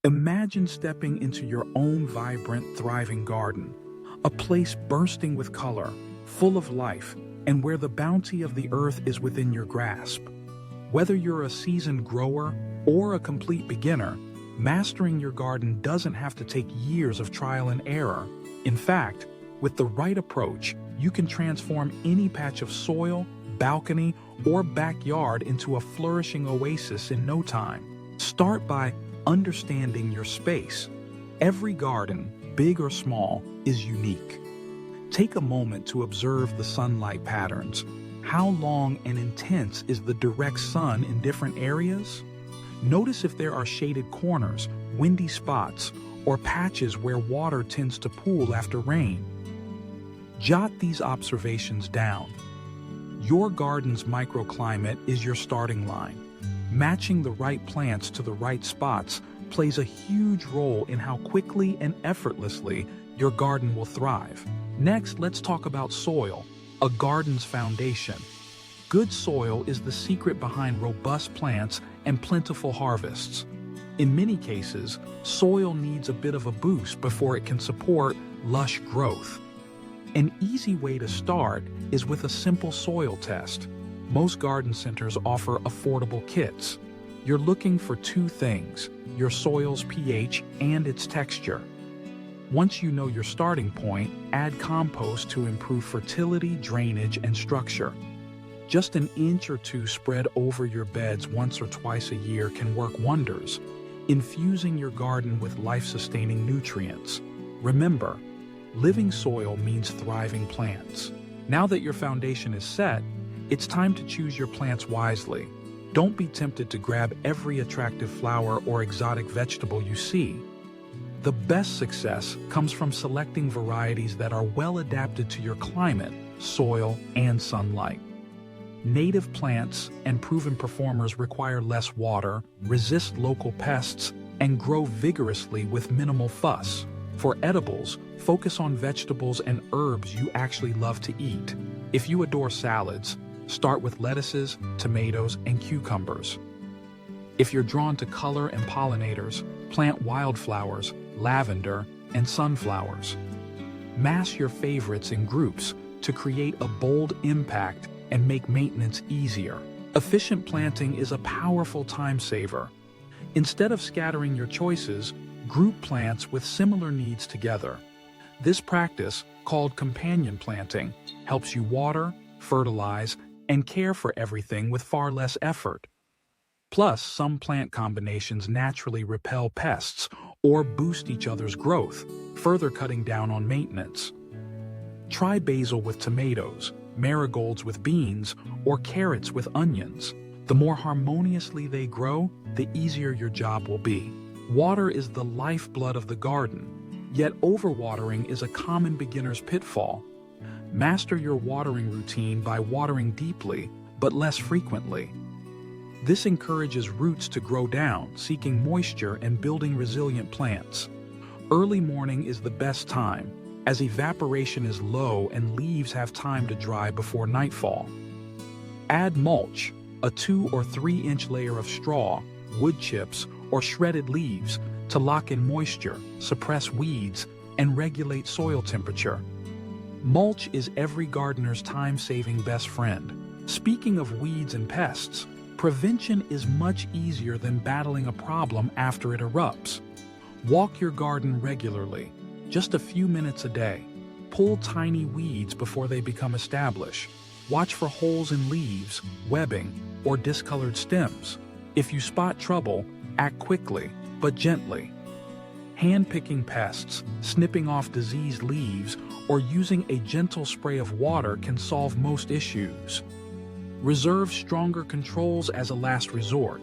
Imagine stepping into your own vibrant, thriving garden, a place bursting with color, full of life, and where the bounty of the earth is within your grasp. Whether you're a seasoned grower or a complete beginner, mastering your garden doesn't have to take years of trial and error. In fact, with the right approach, you can transform any patch of soil, balcony, or backyard into a flourishing oasis in no time. Start by understanding your space. Every garden, big or small, is unique. Take a moment to observe the sunlight patterns. How long and intense is the direct sun in different areas? Notice if there are shaded corners, windy spots, or patches where water tends to pool after rain. Jot these observations down. Your garden's microclimate is your starting line. Matching the right plants to the right spots plays a huge role in how quickly and effortlessly your garden will thrive. Next, let's talk about soil, a garden's foundation. Good soil is the secret behind robust plants and plentiful harvests. In many cases, soil needs a bit of a boost before it can support lush growth. An easy way to start is with a simple soil test. Most garden centers offer affordable kits. You're looking for two things: your soil's pH and its texture. Once you know your starting point, add compost to improve fertility, drainage, and structure. Just an inch or two spread over your beds once or twice a year can work wonders, infusing your garden with life-sustaining nutrients. Remember, living soil means thriving plants. Now that your foundation is set, it's time to choose your plants wisely. Don't be tempted to grab every attractive flower or exotic vegetable you see. The best success comes from selecting varieties that are well adapted to your climate, soil, and sunlight. Native plants and proven performers require less water, resist local pests, and grow vigorously with minimal fuss. For edibles, focus on vegetables and herbs you actually love to eat. If you adore salads, start with lettuces, tomatoes, and cucumbers. If you're drawn to color and pollinators, plant wildflowers, lavender, and sunflowers. Mass your favorites in groups to create a bold impact and make maintenance easier. Efficient planting is a powerful time saver. Instead of scattering your choices, group plants with similar needs together. This practice, called companion planting, helps you water, fertilize, and care for everything with far less effort. Plus, some plant combinations naturally repel pests or boost each other's growth, further cutting down on maintenance. Try basil with tomatoes, marigolds with beans, or carrots with onions. The more harmoniously they grow, the easier your job will be. Water is the lifeblood of the garden, yet overwatering is a common beginner's pitfall. Master your watering routine by watering deeply, but less frequently. This encourages roots to grow down, seeking moisture and building resilient plants. Early morning is the best time, as evaporation is low and leaves have time to dry before nightfall. Add mulch, a 2 or 3 inch layer of straw, wood chips, or shredded leaves to lock in moisture, suppress weeds, and regulate soil temperature. Mulch is every gardener's time-saving best friend. Speaking of weeds and pests, prevention is much easier than battling a problem after it erupts. Walk your garden regularly, just a few minutes a day. Pull tiny weeds before they become established. Watch for holes in leaves, webbing, or discolored stems. If you spot trouble, act quickly, but gently. Hand-picking pests, snipping off diseased leaves, or using a gentle spray of water can solve most issues. Reserve stronger controls as a last resort.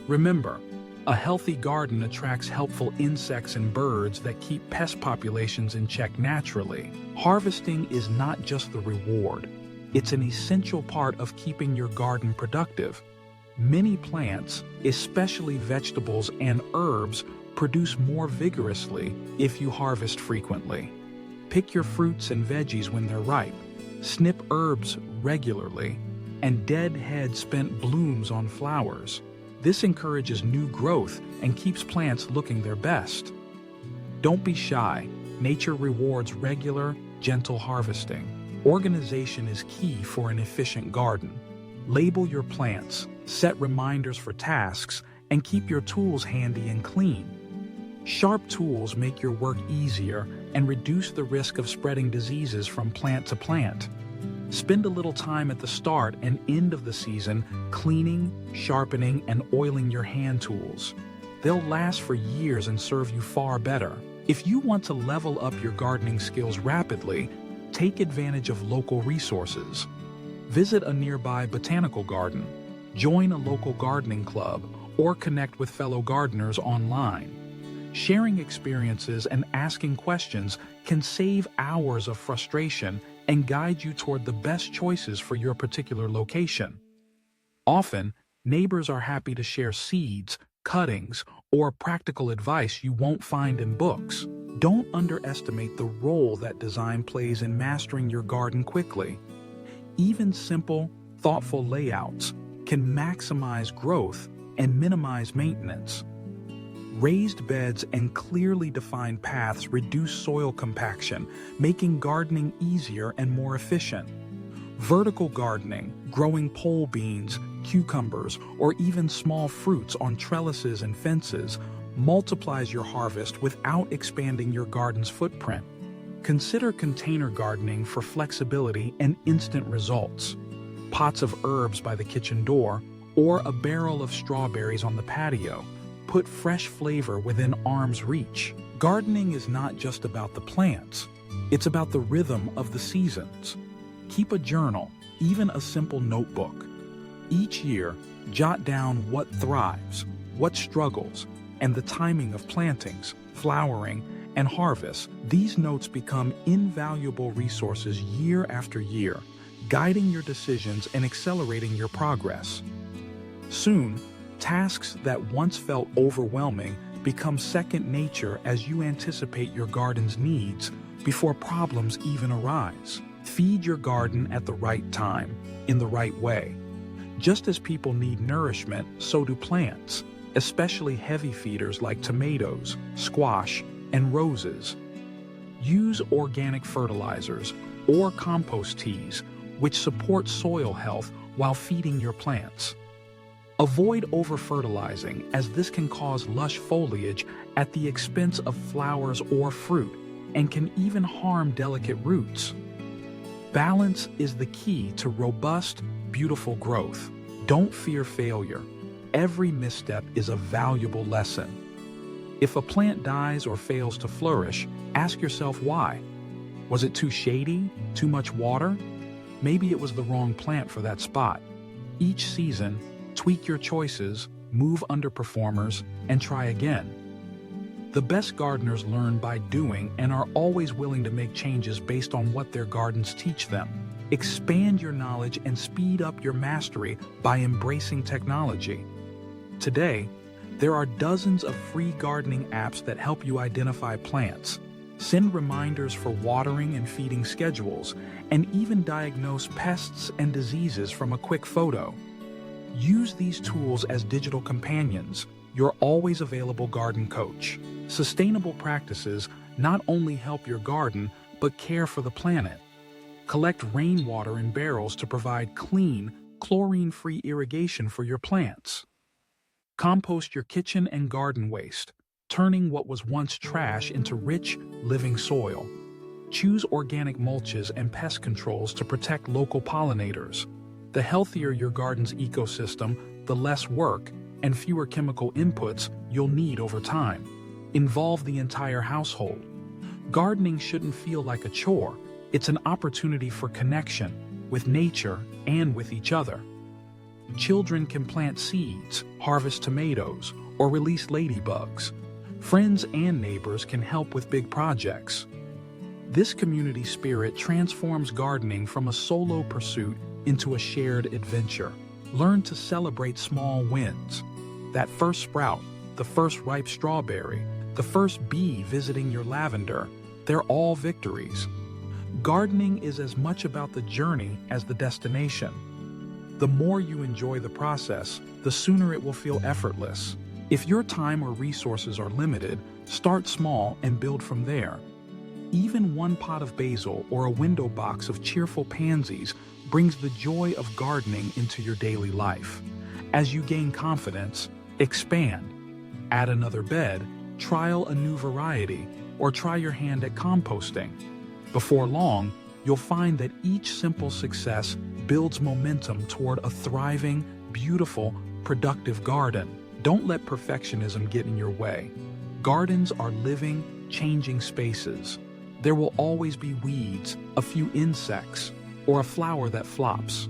Remember, a healthy garden attracts helpful insects and birds that keep pest populations in check naturally. Harvesting is not just the reward. It's an essential part of keeping your garden productive. Many plants, especially vegetables and herbs, produce more vigorously if you harvest frequently. Pick your fruits and veggies when they're ripe. Snip herbs regularly, and dead head spent blooms on flowers. This encourages new growth and keeps plants looking their best. Don't be shy. Nature rewards regular, gentle harvesting. Organization is key for an efficient garden. Label your plants, set reminders for tasks, and keep your tools handy and clean. Sharp tools make your work easier and reduce the risk of spreading diseases from plant to plant. Spend a little time at the start and end of the season cleaning, sharpening, and oiling your hand tools. They'll last for years and serve you far better. If you want to level up your gardening skills rapidly, take advantage of local resources. Visit a nearby botanical garden, join a local gardening club, or connect with fellow gardeners online. Sharing experiences and asking questions can save hours of frustration and guide you toward the best choices for your particular location. Often, neighbors are happy to share seeds, cuttings, or practical advice you won't find in books. Don't underestimate the role that design plays in mastering your garden quickly. Even simple, thoughtful layouts can maximize growth and minimize maintenance. Raised beds and clearly defined paths reduce soil compaction, making gardening easier and more efficient. Vertical gardening, growing pole beans, cucumbers, or even small fruits on trellises and fences, multiplies your harvest without expanding your garden's footprint. Consider container gardening for flexibility and instant results. Pots of herbs by the kitchen door, or a barrel of strawberries on the patio, put fresh flavor within arm's reach. Gardening is not just about the plants, it's about the rhythm of the seasons. Keep a journal, even a simple notebook. Each year, jot down what thrives, what struggles, and the timing of plantings, flowering, and harvest. These notes become invaluable resources year after year, guiding your decisions and accelerating your progress. Soon, tasks that once felt overwhelming become second nature as you anticipate your garden's needs before problems even arise. Feed your garden at the right time, in the right way. Just as people need nourishment, so do plants, especially heavy feeders like tomatoes, squash, and roses. Use organic fertilizers or compost teas, which support soil health while feeding your plants. Avoid over-fertilizing, as this can cause lush foliage at the expense of flowers or fruit, and can even harm delicate roots. Balance is the key to robust, beautiful growth. Don't fear failure. Every misstep is a valuable lesson. If a plant dies or fails to flourish, ask yourself why. Was it too shady? Too much water? Maybe it was the wrong plant for that spot. Each season, tweak your choices, move underperformers, and try again. The best gardeners learn by doing and are always willing to make changes based on what their gardens teach them. Expand your knowledge and speed up your mastery by embracing technology. Today, there are dozens of free gardening apps that help you identify plants, send reminders for watering and feeding schedules, and even diagnose pests and diseases from a quick photo. Use these tools as digital companions, your always available garden coach. Sustainable practices not only help your garden, but care for the planet. Collect rainwater in barrels to provide clean, chlorine-free irrigation for your plants. Compost your kitchen and garden waste, turning what was once trash into rich, living soil. Choose organic mulches and pest controls to protect local pollinators. The healthier your garden's ecosystem, the less work and fewer chemical inputs you'll need over time. Involve the entire household. Gardening shouldn't feel like a chore. It's an opportunity for connection with nature and with each other. Children can plant seeds, harvest tomatoes, or release ladybugs. Friends and neighbors can help with big projects. This community spirit transforms gardening from a solo pursuit into a shared adventure. Learn to celebrate small wins. That first sprout, the first ripe strawberry, the first bee visiting your lavender, they're all victories. Gardening is as much about the journey as the destination. The more you enjoy the process, the sooner it will feel effortless. If your time or resources are limited, start small and build from there. Even one pot of basil or a window box of cheerful pansies brings the joy of gardening into your daily life. As you gain confidence, expand. Add another bed, trial a new variety, or try your hand at composting. Before long, you'll find that each simple success builds momentum toward a thriving, beautiful, productive garden. Don't let perfectionism get in your way. Gardens are living, changing spaces. There will always be weeds, a few insects, or a flower that flops.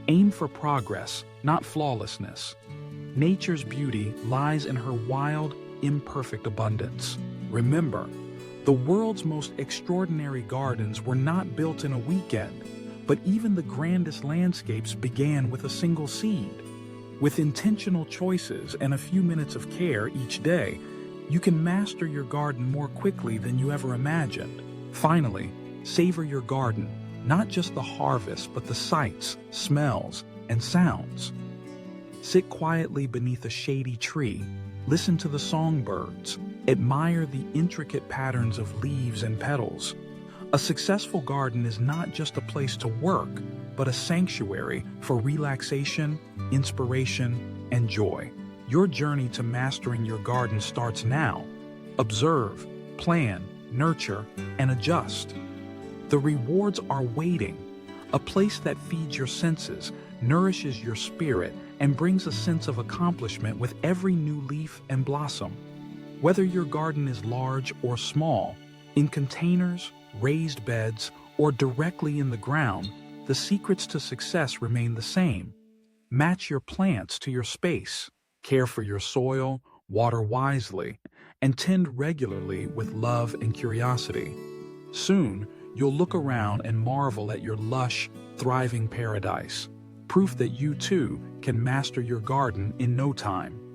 Aim for progress, not flawlessness. Nature's beauty lies in her wild, imperfect abundance. Remember, the world's most extraordinary gardens were not built in a weekend, but even the grandest landscapes began with a single seed. With intentional choices and a few minutes of care each day, you can master your garden more quickly than you ever imagined. Finally, savor your garden, not just the harvest, but the sights, smells, and sounds. Sit quietly beneath a shady tree, listen to the songbirds, admire the intricate patterns of leaves and petals. A successful garden is not just a place to work, but a sanctuary for relaxation, inspiration, and joy. Your journey to mastering your garden starts now. Observe, plan, nurture, and adjust. The rewards are waiting. A place that feeds your senses, nourishes your spirit, and brings a sense of accomplishment with every new leaf and blossom. Whether your garden is large or small, in containers, raised beds, or directly in the ground, the secrets to success remain the same. Match your plants to your space. Care for your soil, water wisely, and tend regularly with love and curiosity. Soon, you'll look around and marvel at your lush, thriving paradise, proof that you too can master your garden in no time.